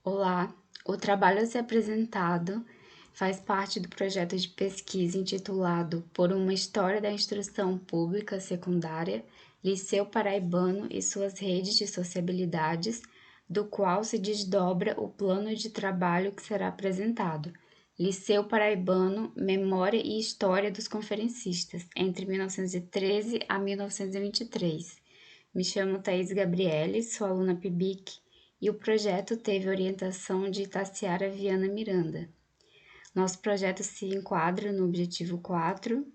Olá, o trabalho a ser apresentado faz parte do projeto de pesquisa intitulado Por uma História da Instrução Pública Secundária, Liceu Paraibano e suas redes de sociabilidades, do qual se desdobra o plano de trabalho que será apresentado. Liceu Paraibano, Memória e História dos Conferencistas, entre 1913 a 1923. Me chamo Thaís Gabriele, sou aluna PIBIC e o projeto teve orientação de Taciara Viana Miranda. Nosso projeto se enquadra no objetivo 4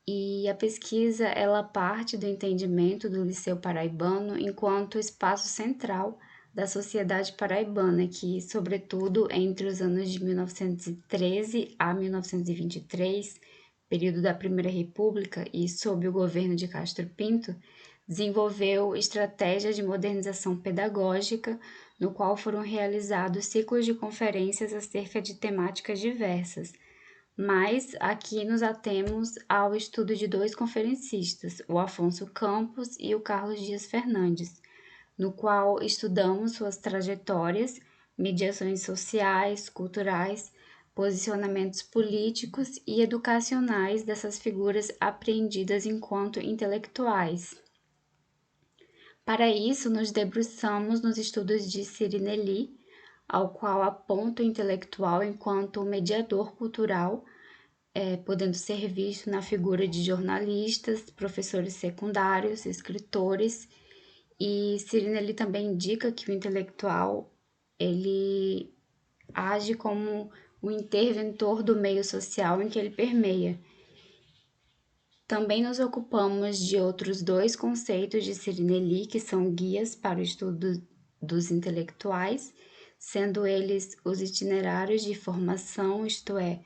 e a pesquisa ela parte do entendimento do Liceu Paraibano enquanto espaço central da sociedade paraibana, que, sobretudo entre os anos de 1913 a 1923, período da Primeira República e sob o governo de Castro Pinto, desenvolveu estratégias de modernização pedagógica, no qual foram realizados ciclos de conferências acerca de temáticas diversas, mas aqui nos atemos ao estudo de dois conferencistas, o Afonso Campos e o Carlos Dias Fernandes, no qual estudamos suas trajetórias, mediações sociais, culturais, posicionamentos políticos e educacionais dessas figuras apreendidas enquanto intelectuais. Para isso, nos debruçamos nos estudos de Cirinelli, ao qual aponta o intelectual enquanto mediador cultural, podendo ser visto na figura de jornalistas, professores secundários, escritores, e Cirinelli também indica que o intelectual ele age como o interventor do meio social em que ele permeia. Também nos ocupamos de outros dois conceitos de Cirinelli, que são guias para o estudo dos intelectuais, sendo eles os itinerários de formação, isto é,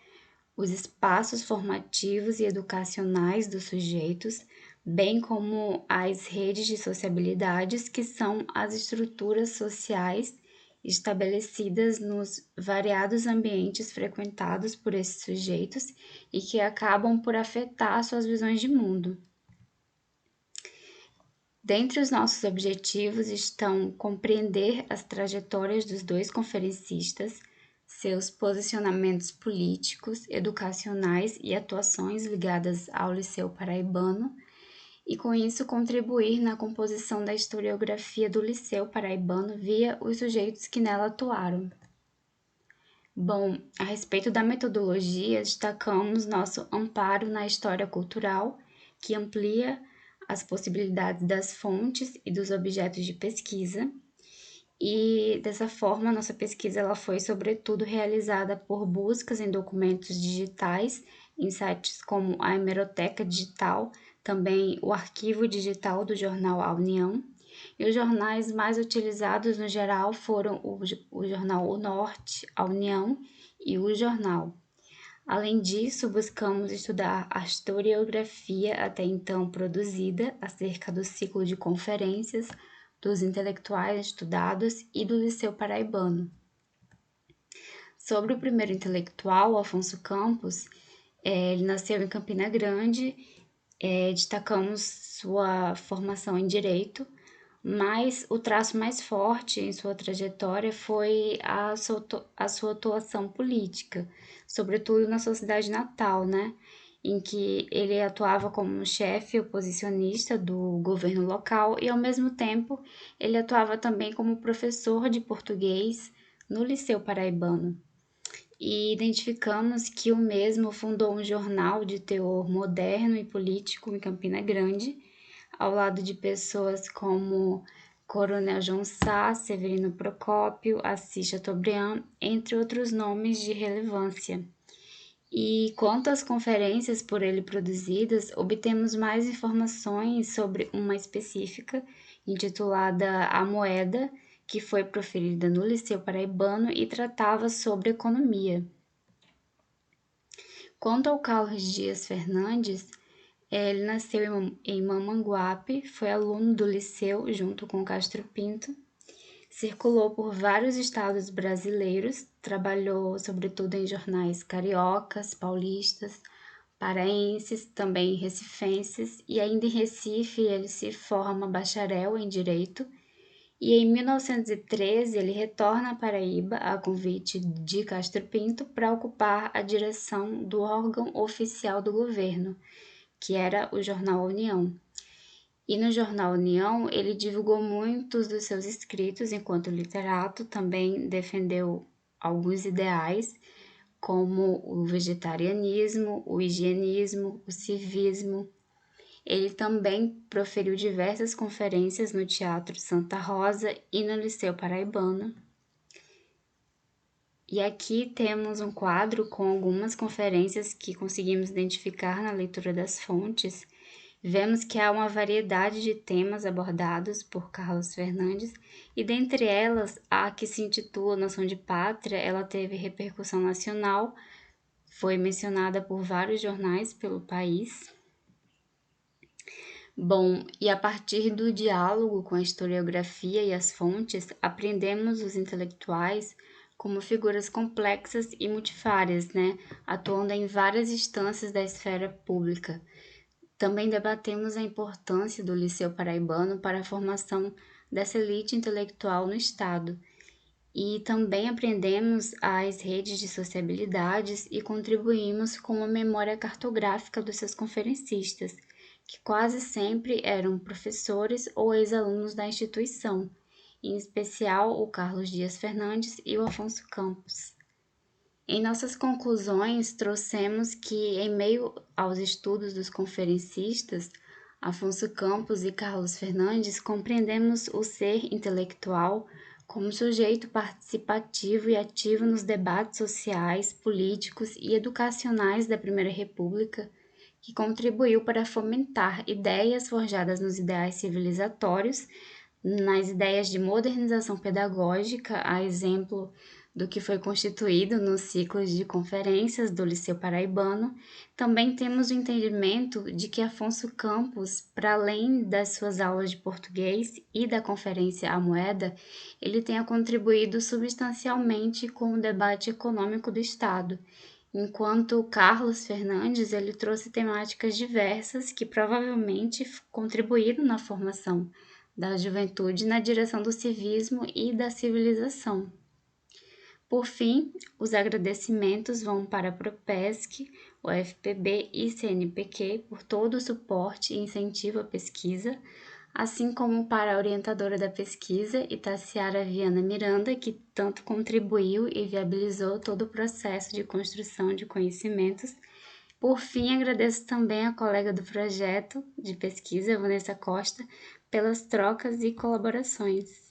os espaços formativos e educacionais dos sujeitos, bem como as redes de sociabilidades, que são as estruturas sociais estabelecidas nos variados ambientes frequentados por esses sujeitos e que acabam por afetar suas visões de mundo. Dentre os nossos objetivos estão compreender as trajetórias dos dois conferencistas, seus posicionamentos políticos, educacionais e atuações ligadas ao Liceu Paraibano, e com isso contribuir na composição da historiografia do Liceu Paraibano via os sujeitos que nela atuaram. Bom, a respeito da metodologia, destacamos nosso amparo na história cultural, que amplia as possibilidades das fontes e dos objetos de pesquisa, e dessa forma nossa pesquisa ela foi sobretudo realizada por buscas em documentos digitais, em sites como a Hemeroteca Digital, também o arquivo digital do jornal A União, e os jornais mais utilizados no geral foram o jornal O Norte, A União e o Jornal. Além disso, buscamos estudar a historiografia até então produzida acerca do ciclo de conferências dos intelectuais estudados e do Liceu Paraibano. Sobre o primeiro intelectual, Afonso Campos, ele nasceu em Campina Grande, destacamos sua formação em Direito, mas o traço mais forte em sua trajetória foi a sua atuação política, sobretudo na sua cidade natal, né? Em que ele atuava como chefe oposicionista do governo local e, ao mesmo tempo, ele atuava também como professor de português no Liceu Paraibano. E identificamos que o mesmo fundou um jornal de teor moderno e político em Campina Grande, ao lado de pessoas como Coronel João Sá, Severino Procópio, Assis Chateaubriand, entre outros nomes de relevância. E quanto às conferências por ele produzidas, obtemos mais informações sobre uma específica, intitulada A Moeda, que foi proferida no Liceu Paraibano e tratava sobre economia. Quanto ao Carlos Dias Fernandes, ele nasceu em Mamanguape, foi aluno do liceu junto com Castro Pinto, circulou por vários estados brasileiros, trabalhou sobretudo em jornais cariocas, paulistas, paraenses, também recifenses, e ainda em Recife ele se forma bacharel em Direito E em 1913 ele retorna à Paraíba a convite de Castro Pinto para ocupar a direção do órgão oficial do governo, que era o jornal União. E no jornal União ele divulgou muitos dos seus escritos enquanto literato, também defendeu alguns ideais, como o vegetarianismo, o higienismo, o civismo. Ele também proferiu diversas conferências no Teatro Santa Rosa e no Liceu Paraibano. E aqui temos um quadro com algumas conferências que conseguimos identificar na leitura das fontes. Vemos que há uma variedade de temas abordados por Carlos Fernandes, e dentre elas, a que se intitula Noção de Pátria, ela teve repercussão nacional, foi mencionada por vários jornais pelo país. Bom, e a partir do diálogo com a historiografia e as fontes, aprendemos os intelectuais como figuras complexas e multifárias, né, atuando em várias instâncias da esfera pública. Também debatemos a importância do Liceu Paraibano para a formação dessa elite intelectual no Estado. E também aprendemos as redes de sociabilidades e contribuímos com uma memória cartográfica dos seus conferencistas, que quase sempre eram professores ou ex-alunos da instituição, em especial o Carlos Dias Fernandes e o Afonso Campos. Em nossas conclusões, trouxemos que, em meio aos estudos dos conferencistas, Afonso Campos e Carlos Fernandes, compreendemos o ser intelectual como sujeito participativo e ativo nos debates sociais, políticos e educacionais da Primeira República, que contribuiu para fomentar ideias forjadas nos ideais civilizatórios, nas ideias de modernização pedagógica, a exemplo do que foi constituído nos ciclos de conferências do Liceu Paraibano. Também temos o entendimento de que Afonso Campos, para além das suas aulas de português e da Conferência A Moeda, ele tenha contribuído substancialmente com o debate econômico do Estado, enquanto Carlos Fernandes ele trouxe temáticas diversas que provavelmente contribuíram na formação da juventude na direção do civismo e da civilização. Por fim, os agradecimentos vão para a Propesc, o FPB e CNPq por todo o suporte e incentivo à pesquisa, assim como para a orientadora da pesquisa, Itaciara Viana Miranda, que tanto contribuiu e viabilizou todo o processo de construção de conhecimentos. Por fim, agradeço também à colega do projeto de pesquisa, Vanessa Costa, pelas trocas e colaborações.